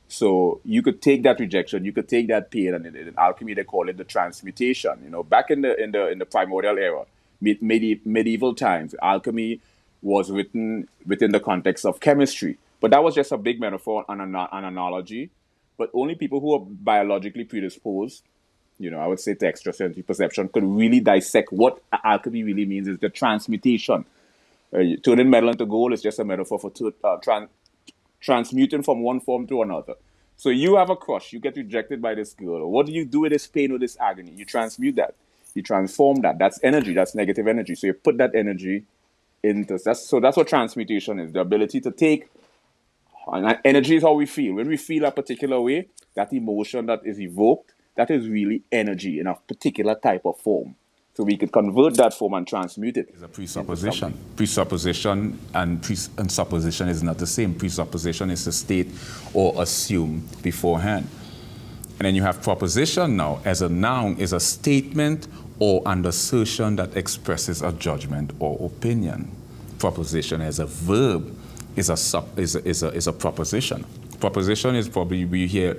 So you could take that rejection, you could take that pain, and in alchemy they call it the transmutation. You know, back in the primordial era, medieval times, alchemy was written within the context of chemistry, but that was just a big metaphor and an analogy. But only people who are biologically predisposed, you know, I would say to extrasensory perception, could really dissect what alchemy really means is the transmutation. Turning metal into gold is just a metaphor for transmuting from one form to another. So you have a crush, you get rejected by this girl. What do you do with this pain or this agony? You transmute that. You transform that. That's energy. That's negative energy. So you put that energy into that's what transmutation is. The ability to take, and energy is how we feel. When we feel a particular way, that emotion that is evoked, that is really energy in a particular type of form. So we could convert that form and transmute it. It's a presupposition. Presupposition and supposition is not the same. Presupposition is to state or assume beforehand. And then you have proposition now as a noun is a statement or an assertion that expresses a judgment or opinion. Proposition as a verb is a proposition. Proposition is probably we hear